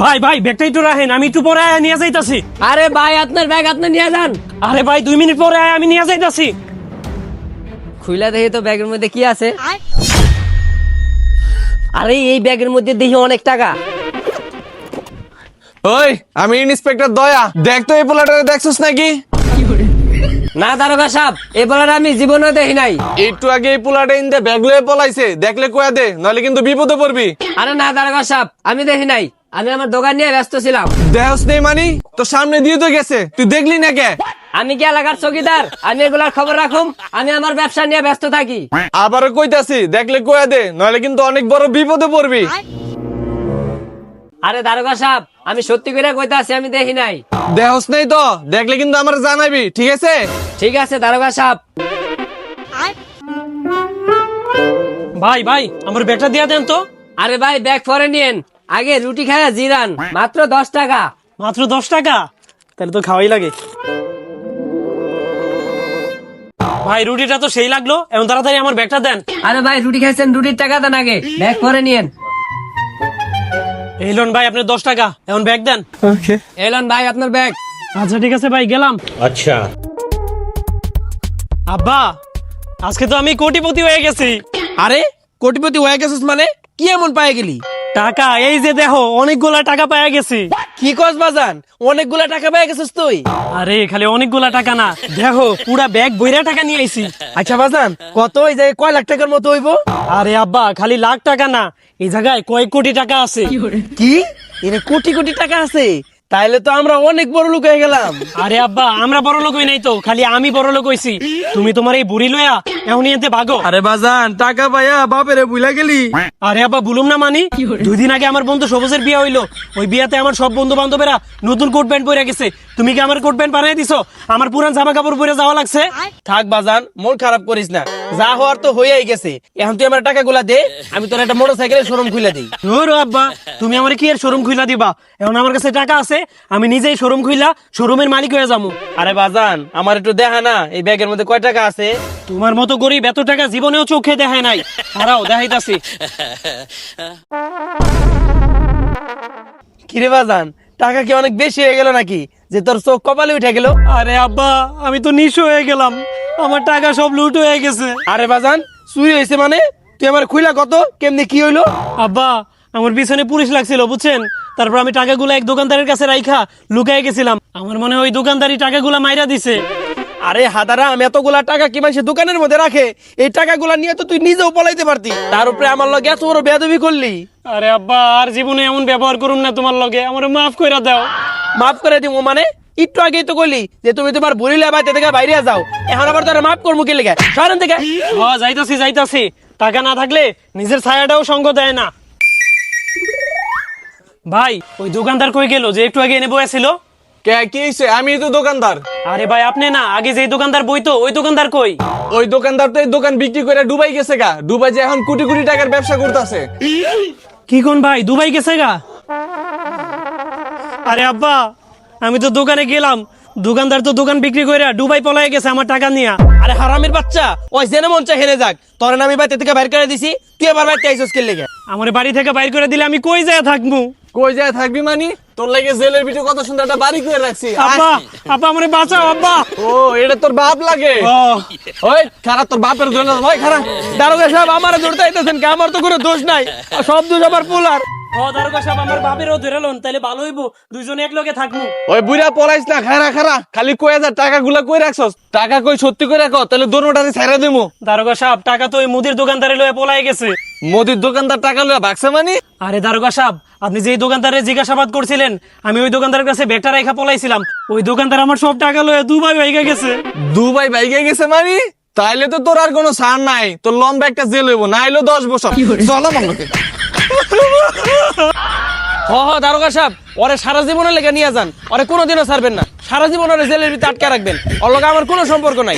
ভাই ভাই ব্যাগটা একটু রাখেন, আমি একটু পরে আয়া নিয়ে যাইতাছি। আরে ভাই আপনার ব্যাগ আপনি নিয়ে যান। আরে ভাই 2 মিনিট পরে আয়া আমি নিয়ে যাইতাছি। খুইলা দেখি তো ব্যাগের মধ্যে কি আছে। আরে এই ব্যাগের মধ্যে দেখি অনেক টাকা। ওই আমি ইন্সপেক্টর দয়া, দেখ তো এই পোলাটারে দেখছস নাকি? না দারোগা সাহেব, এবার আমি জীবনেও দেখি নাই। একটু আগে এই পোলাটা ইন্দে ব্যাগ লয়ে পলাইছে, দেখলে কয়া দে, নইলে কিন্তু বিপদে পড়বি। আরে না দারোগা সাহেব, আমি দেখি নাই, আমি আমার দোকান নিয়ে ব্যস্ত ছিলাম। দেহস নেই মানি তো সামনে দিয়ে তো গেছে, তুই দেখলি না কে? আমি কি এলাকার চৌকিদার? আমি এগুলার খবর রাখুম, আমি আমার ব্যবসা নিয়ে ব্যস্ত থাকি। আবারও কইতাছি, দেখলে কয়া দে, নইলে কিন্তু অনেক বড় বিপদে পড়বি। আরে দারোগা সাহেব, আমি সত্যি করে কইতাছি আমি দেখি নাই। দেহস নেই তো, দেখলে কিন্তু আমার জানাবি, ঠিক আছে? ঠিক আছে দারোগা সাহেব। ভাই ভাই আমার ব্যাগটা দিয়ে দেন তো। আরে ভাই ব্যাগ পরে নিয়েন, আগে রুটি খায়া জিরান, মাত্র 10 টাকা। মাত্র 10 টাকা? তাহলে তো খাওয়াই লাগে। ভাই রুটিটা তো সেই লাগলো, এখন তাড়াতাড়ি আমার ব্যাগটা দেন। আরে ভাই রুটি খাইছেন, রুটির টাকা দেন আগে, ব্যাগ পরে নিয়েন। এই লোন ভাই আপনার 10 টাকা, এখন ব্যাগ দেন। এলন ভাই আপনার ব্যাগ। আচ্ছা ঠিক আছে ভাই, গেলাম। अच्छा। আব্বা আজকে তো আমি কোটিপতি হয়ে গেছি। আরে কোটিপতি হয়ে গেছিস মানে? কি এমন পায়ে গেলি? টাকা এই যে দেখো, অনেকগুলা টাকা পেয়ে গেছি। কি কস বাজান, অনেকগুলা টাকা পেয়ে গেছিস তুই? আরে খালি অনেকগুলা টাকা না, দেখো পুরা ব্যাগ বইরা টাকা নিয়ে আইছি। আচ্ছা বাজান, কত ওই যে কয় লাখ টাকার মতো হইব? আরে আব্বা খালি লাখ টাকা না, এই জায়গায় কয়েক কোটি টাকা আছে। কি এর কোটি কোটি টাকা আছে? তাইলে তো আমরা অনেক বড় লোক হয়ে গেলাম। আরে আব্বা আমরা বড় লোক হই নাই তো, খালি আমি বড় লোক হইছি। তুমি তোমার এই বুড়ি লয়া এখন এতে ভাগো। আরে বাজান, টাকা পাইয়া বাপেরে ভুলা গেলি? আরে আব্বা বলুম না মানি, 2 দিন আগে আমার বন্ধু সবুজের বিয়ে হইলো। ওই বিয়াতে আমার সব বন্ধু বান্ধবেরা নতুন কোট প্যান্ট পরে গেছে। তুমি কি আমার কোট প্যান্ট বানিয়ে দিছো? আমার পুরান জামা কাপড় পরে যাওয়া লাগছে। থাক বাজান, মন খারাপ করিস না, যা হওয়ার তো হয়েই গেছে। এখন তুই আমার টাকাগুলা দে, আমি তোর একটা মোটরসাইকেলের শোরুম খুলে দিই। ওরে আব্বা তুমি আমার কি এর শোরুম খুইলা দিবা? এখন আমার কাছে টাকা আছে, আমি নিজেই শোরুম খুইলা শোরুমের মালিক হয়ে যাবো। আরে বাজান, আমার একটু দেখা না এই ব্যাগের মধ্যে কয় টাকা আছে। তোমার মতো গরিব এত টাকা জীবনেও চোখে দেখায় নাই। হারাও দেখাইতাছি। কিরে বাজান, টাকা কি অনেক বেশি হয়ে গেল নাকি, যে তোর চোখ কপালে উঠে গেল? আরে আব্বা আমি তো নিঃস্ব হয়ে গেলাম, আমার টাকা সব লুট হয়ে গেছে। আরে বাজান, চুরি হয়েছে মানে? তুই আমার খুইলা কত, কেমনি কি হইলো? আব্বা আমার পিছনে পুলিশ লাগছিল বুঝছেন, তারপর আমি টাকাগুলো এক দোকানদারের কাছে রাইখা লুকায় গেছিলাম। আমার মনে হয় ওই দোকানদারই টাকাগুলো মাইরা দিছে। আরে হাদারা, আমি এতগুলা টাকা কি মানুষের দোকানের মধ্যে রাখে? এই টাকাগুলা নিয়ে তো তুই নিজেও পলাইতে পারতি, তার উপরে আমার লগে এত বড় বেয়াদবি করলি। আরে আব্বা আর জীবনে এমন ব্যবহার করুম না তোমার লগে, আমার মাফ কইরা দাও। মাফ করে দিব মানে? একটু আগেই তো কইলি যে তুমি তোমার বুড়িলা বাইতে থেকে বাইরে যাও, এখন আবার তোরা মাফ করবো কি লেগে? শহরের থেকে যাইতাছি যাইতাছি, টাকা না থাকলে নিজের ছায়াটাও সঙ্গ দেয় না। ভাই ওই দোকানদার কই গেল যে একটু আগে এনে বসেছিল? কে কি হইছে? আমি তো দোকানদার। আরে ভাই আপনি না, আগে যে দোকানদার বইতো ওই দোকানদার কই? ওই দোকানদার তো এই দোকান বিক্রি করে দুবাই গেছে গা, দুবাই যে এখন কোটি কোটি টাকার ব্যবসা করতেছে। কি কোন ভাই, দুবাই গেছে গা? আরে আব্বা আমি তো দোকানে গেলাম, দোকানদার তো দোকান বিক্রি করে দুবাই পলায় গেছে আমার টাকা নিয়া। আরে হারামের বাচ্চা, ওই জেনে মন চাই হেনে যাক, তোর আমি বাইতে থেকে বাইর করে দিছি, তুই আবার বাইতে আইছস কি লেগে? আমার বাড়ি থেকে বাইর করে দিলে আমি কই যায় থাকবো? কই যায় থাকবি মানি? তোর লাগে জেলের ভিতরে কত সুন্দর একটা বাড়ি করে রাখছি। আব্বা আব্বা আমারে বাঁচাও আব্বা। ও এটা তোর বাপ লাগে? ও ওই খারাপ, তোর বাপের জন্য ওই খারাপ। দারোগা সাহেব, আমারে ধরতে আইতেছেন কে? আমার তো কোনো দোষ নাই, সব দোষ আমার পোলার। ও দারোগা সাহেব আমার বাপেরও ধরে লোন, তাইলে ভালো হইব, দুইজনে এক লগে থাকবো। ওই বুড়া পলাইস না, খারা খারা খালি কয়ে যা টাকাগুলা কই রাখছস, টাকা কই সত্যি করে রাখো, তাহলে দোনোটারে ছাইরা দেবো। দারোগা সাহেব টাকা তো ওই মুদির দোকানদারে লয়ে পলায় গেছে। মোদির দোকানদার টাকা লইয়া ভাগছে মানি? আরে দারোগা সাহেব আপনি যেই দোকানদারে জিজ্ঞাসাবাদ করছিলেন, আমি ওই দোকানদারের কাছে ব্যাগটা রেখা পলাইছিলাম। ওই দোকানদার আমার সব টাকা লয়ে দুবাই ভাইগা গেছে। দুবাই বাইকে গেছে মানি? তাইলে তো তোর আর কোনো ছাড় নাই, তোর লম্বা একটা জেল হইব, না হইলো 10 বছর। চলো মঙ্গলকে। হ দারোগা সাহেব, ওরে সারা জীবনের লেগে নিয়ে যান, ওরে কোনোদিনও ছাড়বেন না, সারা জীবন ওরে জেলের ভিতরে আটকে রাখবেন, ওর লগে আমার কোনো সম্পর্ক নাই।